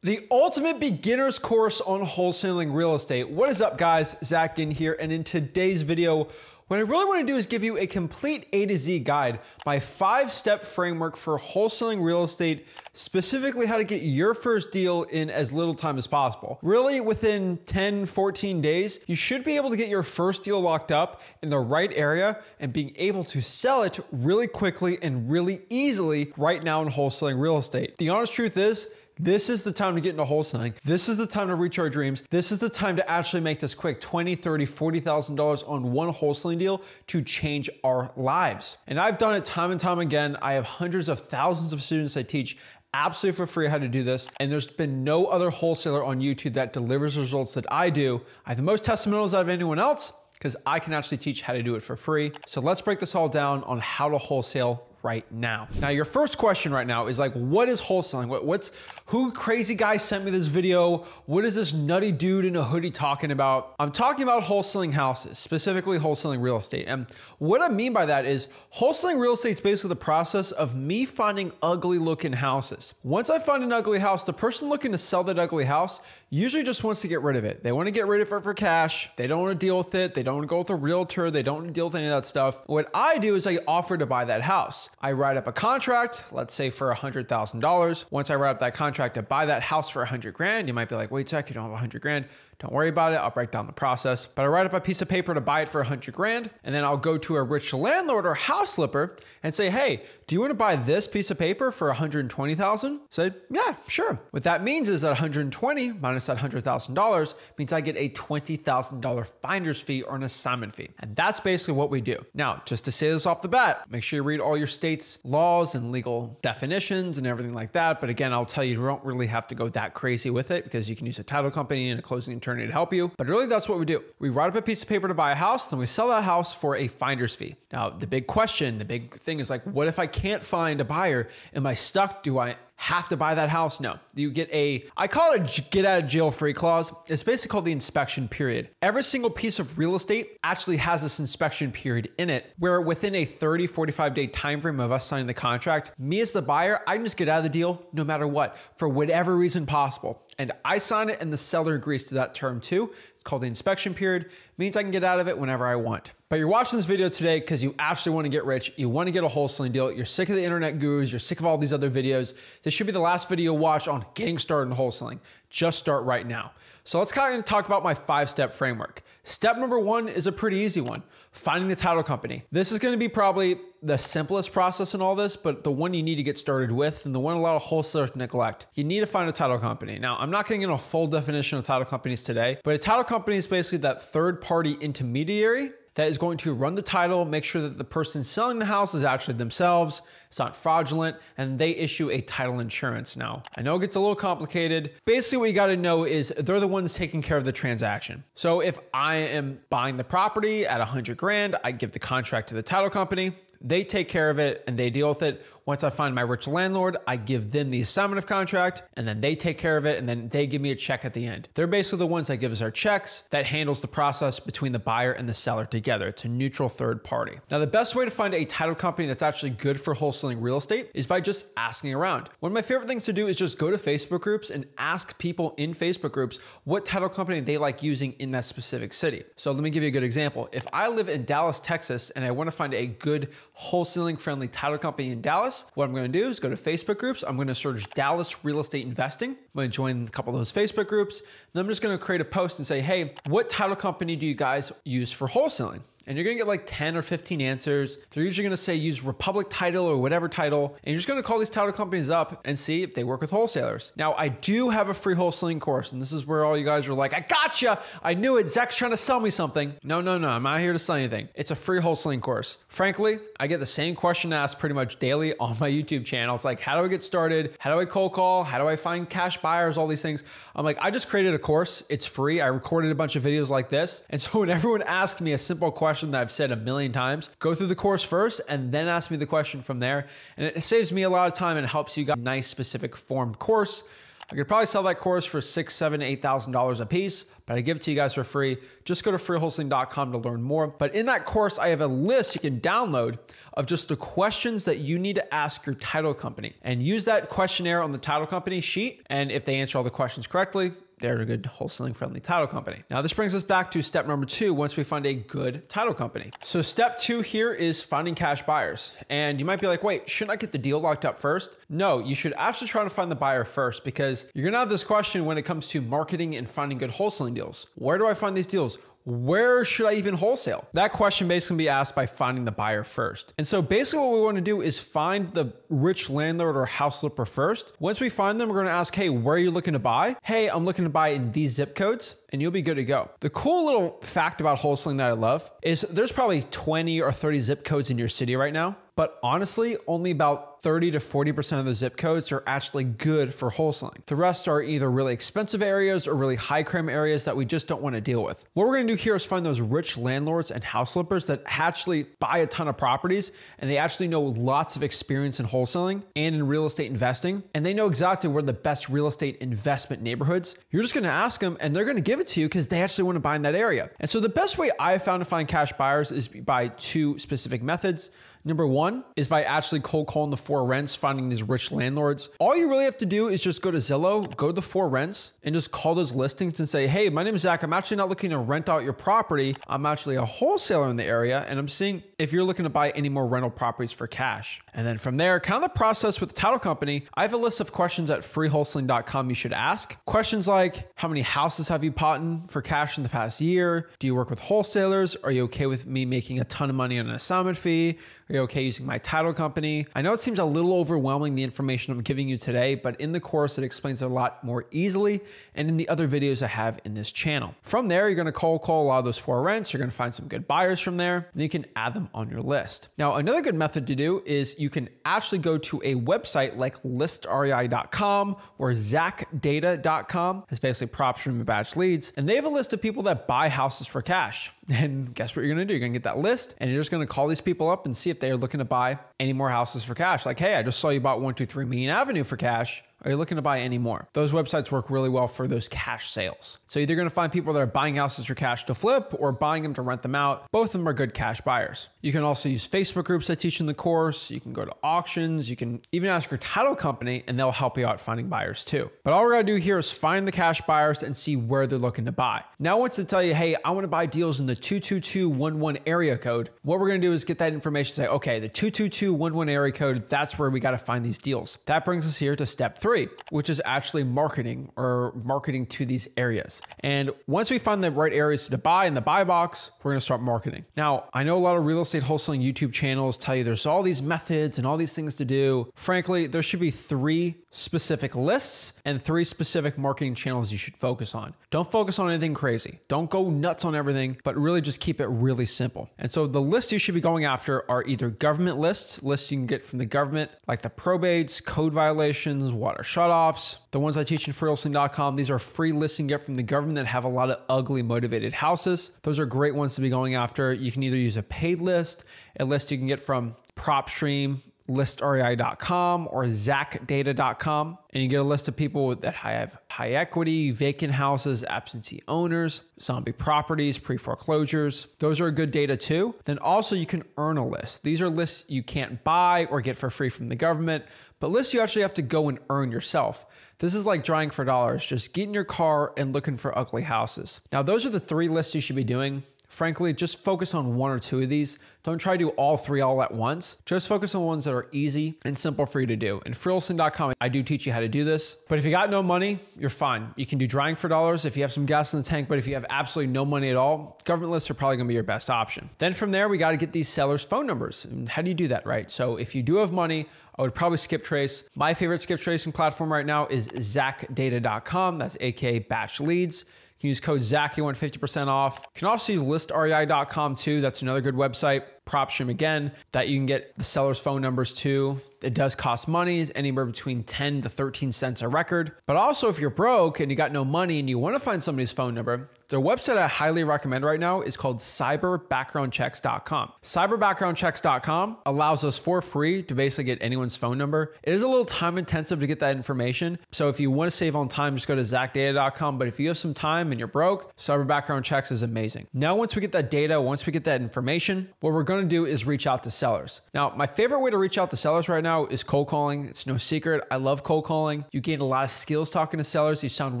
The ultimate beginner's course on wholesaling real estate. What is up, guys? Zach in here, and in today's video, what I really want to do is give you a complete A to Z guide, my 5-step framework for wholesaling real estate, specifically how to get your first deal in as little time as possible. Really, within 10, 14 days, you should be able to get your first deal locked up in the right area and being able to sell it really quickly and really easily right now in wholesaling real estate. The honest truth is, this is the time to get into wholesaling. This is the time to reach our dreams. This is the time to actually make this quick $20,000, $30,000, $40,000 on one wholesaling deal to change our lives. And I've done it time and time again. I have hundreds of thousands of students I teach absolutely for free how to do this. And there's been no other wholesaler on YouTube that delivers results that I do. I have the most testimonials out of anyone else because I can actually teach how to do it for free. So let's break this all down on how to wholesale right now. Now, your first question right now is like, what is wholesaling? Who crazy guy sent me this video? What is this nutty dude in a hoodie talking about? I'm talking about wholesaling houses, specifically wholesaling real estate. And what I mean by that is wholesaling real estate is basically the process of me finding ugly looking houses. Once I find an ugly house, the person looking to sell that ugly house usually just wants to get rid of it. They want to get rid of it for cash. They don't want to deal with it. They don't want to go with a realtor. They don't want to deal with any of that stuff. What I do is I offer to buy that house. I write up a contract, let's say for $100,000. Once I write up that contract to buy that house for 100 grand, you might be like, wait a sec, you don't have 100 grand. Don't worry about it. I'll break down the process. But I write up a piece of paper to buy it for 100 grand. And then I'll go to a rich landlord or house flipper and say, hey, do you want to buy this piece of paper for 120,000? Say, yeah, sure. What that means is that 120 minus that $100,000 means I get a $20,000 finder's fee or an assignment fee. And that's basically what we do. Now, just to say this off the bat, make sure you read all your state's laws and legal definitions and everything like that. But again, I'll tell you, you don't really have to go that crazy with it because you can use a title company and a closing attorney to help you. But really, that's what we do. We write up a piece of paper to buy a house, then we sell that house for a finder's fee. Now, the big question, the big thing is like, what if I can't find a buyer? Am I stuck? Do I have to buy that house? No. You get I call it a get out of jail free clause. It's basically called the inspection period. Every single piece of real estate actually has this inspection period in it, where within a 30, 45 day time frame of us signing the contract, me as the buyer, I can just get out of the deal no matter what, for whatever reason possible. And I sign it and the seller agrees to that term too. It's called the inspection period. It means I can get out of it whenever I want. But you're watching this video today because you actually want to get rich. You want to get a wholesaling deal. You're sick of the internet gurus. You're sick of all these other videos. This should be the last video you watch on getting started in wholesaling. Just start right now. So let's kind of talk about my 5-step framework. Step number 1 is a pretty easy one, finding the title company. This is going to be probably the simplest process in all this, but the one you need to get started with and the one a lot of wholesalers neglect. You need to find a title company. Now, I'm not going to get a full definition of title companies today, but a title company is basically that third-party intermediary that is going to run the title, make sure that the person selling the house is actually themselves, it's not fraudulent, and they issue a title insurance. Now, I know it gets a little complicated. Basically, what you gotta know is they're the ones taking care of the transaction. So if I am buying the property at 100 grand, I give the contract to the title company, they take care of it and they deal with it. Once I find my rich landlord, I give them the assignment of contract and then they take care of it and then they give me a check at the end. They're basically the ones that give us our checks, that handles the process between the buyer and the seller together. It's a neutral third party. Now, the best way to find a title company that's actually good for wholesaling real estate is by just asking around. One of my favorite things to do is just go to Facebook groups and ask people in Facebook groups what title company they like using in that specific city. So let me give you a good example. If I live in Dallas, Texas, and I want to find a good wholesaling friendly title company in Dallas, what I'm going to do is go to Facebook groups. I'm going to search Dallas real estate investing. I'm going to join a couple of those Facebook groups. Then I'm just going to create a post and say, hey, what title company do you guys use for wholesaling? And you're gonna get like 10 or 15 answers. They're usually gonna say use Republic Title or whatever title. And you're just gonna call these title companies up and see if they work with wholesalers. Now, I do have a free wholesaling course, and this is where all you guys are like, I gotcha, I knew it, Zach's trying to sell me something. No, I'm not here to sell anything. It's a free wholesaling course. Frankly, I get the same question asked pretty much daily on my YouTube channel. It's like, how do I get started? How do I cold call? How do I find cash buyers? All these things. I'm like, I just created a course. It's free. I recorded a bunch of videos like this. And so when everyone asks me a simple question that I've said a million times, go through the course first and then ask me the question from there. And it saves me a lot of time and helps you get a nice specific formed course. I could probably sell that course for $6,000, $7,000, $8,000 a piece, but I give it to you guys for free. Just go to freewholesaling.com to learn more. But in that course, I have a list you can download of just the questions that you need to ask your title company, and use that questionnaire on the title company sheet. And if they answer all the questions correctly, they're a good wholesaling friendly title company. Now this brings us back to step number 2 once we find a good title company. So step 2 here is finding cash buyers. And you might be like, wait, shouldn't I get the deal locked up first? No, you should actually try to find the buyer first, because you're gonna have this question when it comes to marketing and finding good wholesaling deals. Where do I find these deals? Where should I even wholesale? That question basically can be asked by finding the buyer first. And so basically what we want to do is find the rich landlord or house flipper first. Once we find them, we're going to ask, hey, where are you looking to buy? Hey, I'm looking to buy in these zip codes, and you'll be good to go. The cool little fact about wholesaling that I love is there's probably 20 or 30 zip codes in your city right now. But honestly, only about 30 to 40% of the zip codes are actually good for wholesaling. The rest are either really expensive areas or really high crime areas that we just don't want to deal with. What we're going to do here is find those rich landlords and house flippers that actually buy a ton of properties, and they actually know lots of experience in wholesaling and in real estate investing, and they know exactly where the best real estate investment neighborhoods. You're just going to ask them, and they're going to give it to you because they actually want to buy in that area. And so the best way I have found to find cash buyers is by 2 specific methods. Number 1 is by actually cold calling the For Rents, finding these rich landlords. All you really have to do is just go to Zillow, go to the For Rents, and just call those listings and say, hey, my name is Zach. I'm actually not looking to rent out your property. I'm actually a wholesaler in the area, and I'm seeing if you're looking to buy any more rental properties for cash. And then from there, kind of the process with the title company, I have a list of questions at freewholesaling.com you should ask. Questions like, how many houses have you bought in for cash in the past year? Do you work with wholesalers? Are you okay with me making a ton of money on an assignment fee? Are you okay using my title company? I know it seems a little overwhelming, the information I'm giving you today, but in the course, it explains it a lot more easily, and in the other videos I have in this channel. From there, you're gonna cold call a lot of those For Rents. You're gonna find some good buyers from there, and you can add them on your list. Now, another good method to do is you can actually go to a website like listrei.com or zacdata.com. It's basically props from batch leads, and they have a list of people that buy houses for cash. And guess what you're gonna do? You're gonna get that list, and you're just gonna call these people up and see if they're looking to buy any more houses for cash. Like, hey, I just saw you bought 123 Main Avenue for cash. Are you looking to buy any more? Those websites work really well for those cash sales. So either going to find people that are buying houses for cash to flip or buying them to rent them out. Both of them are good cash buyers. You can also use Facebook groups I teach in the course. You can go to auctions. You can even ask your title company, and they'll help you out finding buyers too. But all we're going to do here is find the cash buyers and see where they're looking to buy. Now, once they tell you, hey, I want to buy deals in the 22211 area code, what we're going to do is get that information, say, okay, the 22211 area code, that's where we got to find these deals. That brings us here to step 3, which is actually marketing to these areas. And once we find the right areas to buy in the buy box, we're going to start marketing. Now, I know a lot of real estate wholesaling YouTube channels tell you there's all these methods and all these things to do. Frankly, there should be 3 specific lists and 3 specific marketing channels you should focus on. Don't focus on anything crazy. Don't go nuts on everything, but really just keep it really simple. And so the lists you should be going after are either government lists you can get from the government, like the probates, code violations, water shutoffs. The ones I teach in freewholesaling.com, these are free lists you can get from the government that have a lot of ugly motivated houses. Those are great ones to be going after. You can either use a paid list, a list you can get from PropStream, listrei.com or zacdata.com, and you get a list of people that have high equity, vacant houses, absentee owners, zombie properties, pre-foreclosures. Those are good data too. Then also you can earn a list. These are lists you can't buy or get for free from the government, but lists you actually have to go and earn yourself. This is like drawing for dollars, just get in your car and looking for ugly houses. Now, those are the 3 lists you should be doing. Frankly, just focus on 1 or 2 of these. Don't try to do all 3 all at once. Just focus on ones that are easy and simple for you to do. In freewholesaling.com, I do teach you how to do this. But if you got no money, you're fine. You can do drying for dollars if you have some gas in the tank, but if you have absolutely no money at all, government lists are probably gonna be your best option. Then from there, we gotta get these sellers' phone numbers. And how do you do that, right? So if you do have money, I would probably skip trace. My favorite skip tracing platform right now is zacdata.com. That's AKA batch leads. You can use code ZACH, you want 50% off. You can also use listrei.com too. That's another good website. PropStream again, that you can get the seller's phone numbers too. It does cost money, anywhere between 10 to 13 cents a record. But also if you're broke and you got no money and you want to find somebody's phone number, Their website I highly recommend right now is called cyberbackgroundchecks.com. Cyberbackgroundchecks.com allows us for free to basically get anyone's phone number. It is a little time intensive to get that information. So if you want to save on time, just go to zachdata.com. But if you have some time and you're broke, Cyber Background Checks is amazing. Now, once we get that data, once we get that information, what we're going to do is reach out to sellers. Now, my favorite way to reach out to sellers right now is cold calling. It's no secret. I love cold calling. You gain a lot of skills talking to sellers. You sound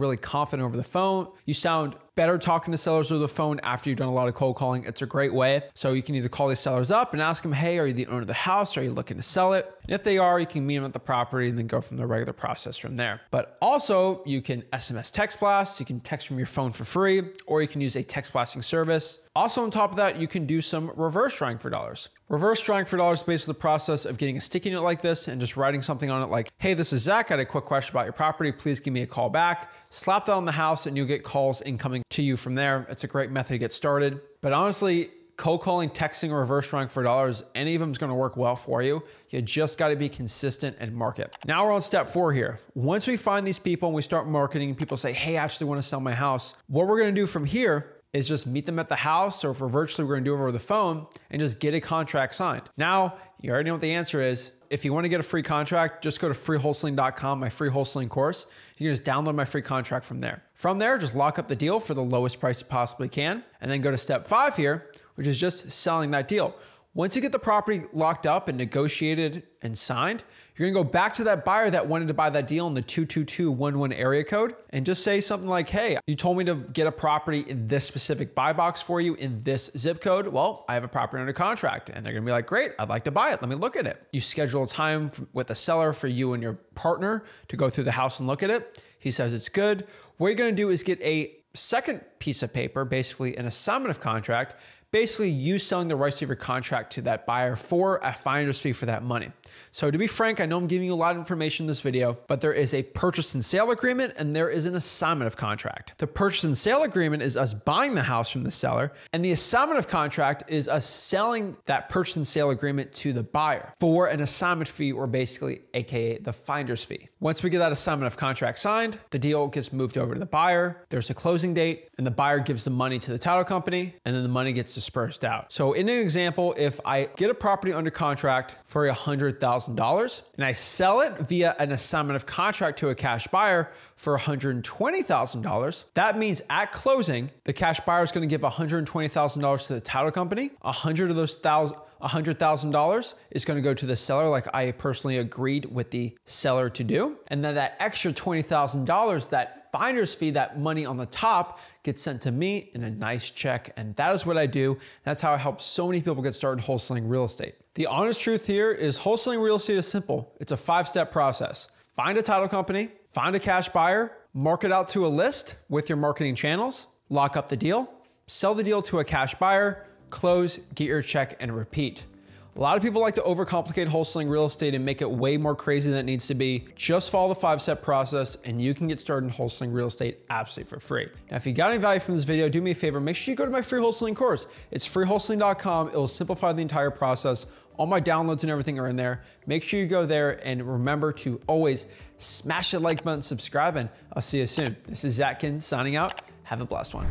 really confident over the phone. You sound better talking to sellers over the phone after you've done a lot of cold calling. It's a great way. So you can either call these sellers up and ask them, hey, are you the owner of the house? Are you looking to sell it? And if they are, you can meet them at the property and then go from the regular process from there. But also you can SMS text blasts, you can text from your phone for free, or you can use a text blasting service. Also on top of that, you can do some reverse drawing for dollars. Reverse drawing for dollars is basically the process of getting a sticky note like this and just writing something on it like, hey, this is Zach. I had a quick question about your property. Please give me a call back. Slap that on the house and you'll get calls incoming to you from there. It's a great method to get started. But honestly, cold calling, texting, or reverse drawing for dollars, any of them is going to work well for you. You just got to be consistent and market. Now we're on step 4 here. Once we find these people and we start marketing, people say, hey, I actually want to sell my house. What we're going to do from here is just meet them at the house, or if we're virtually, we're going to do it over the phone and just get a contract signed. Now, you already know what the answer is. If you want to get a free contract, just go to freewholesaling.com, my free wholesaling course. You can just download my free contract from there. From there, just lock up the deal for the lowest price you possibly can, and then go to step 5 here, which is just selling that deal. Once you get the property locked up and negotiated and signed, you're gonna go back to that buyer that wanted to buy that deal in the 22211 area code and just say something like, hey, you told me to get a property in this specific buy box for you in this zip code. Well, I have a property under contract. And they're gonna be like, great, I'd like to buy it. Let me look at it. You schedule a time with the seller for you and your partner to go through the house and look at it. He says it's good. What you're gonna do is get a second piece of paper, basically an assignment of contract, basically you selling the rights of your contract to that buyer for a finder's fee for that money. So to be frank, I know I'm giving you a lot of information in this video, but there is a purchase and sale agreement and there is an assignment of contract. The purchase and sale agreement is us buying the house from the seller, and the assignment of contract is us selling that purchase and sale agreement to the buyer for an assignment fee, or basically AKA the finder's fee. Once we get that assignment of contract signed, the deal gets moved over to the buyer. There's a closing date and the buyer gives the money to the title company, and then the money gets dispersed out. So in an example, if I get a property under contract for $100,000 and I sell it via an assignment of contract to a cash buyer for $120,000, that means at closing, the cash buyer is going to give $120,000 to the title company. $100,000 is going to go to the seller, like I personally agreed with the seller to do. And then that extra $20,000, that finder's fee, that money on the top, gets sent to me in a nice check. And that is what I do. That's how I help so many people get started wholesaling real estate. The honest truth here is wholesaling real estate is simple. It's a 5-step process. Find a title company, find a cash buyer, market out to a list with your marketing channels, lock up the deal, sell the deal to a cash buyer, close, get your check, and repeat. A lot of people like to overcomplicate wholesaling real estate and make it way more crazy than it needs to be. Just follow the 5-step process and you can get started in wholesaling real estate absolutely for free. Now, if you got any value from this video, do me a favor, make sure you go to my free wholesaling course. It's freewholesaling.com. It'll simplify the entire process. All my downloads and everything are in there. Make sure you go there and remember to always smash the like button, subscribe, and I'll see you soon. This is Zach Kin signing out. Have a blessed one.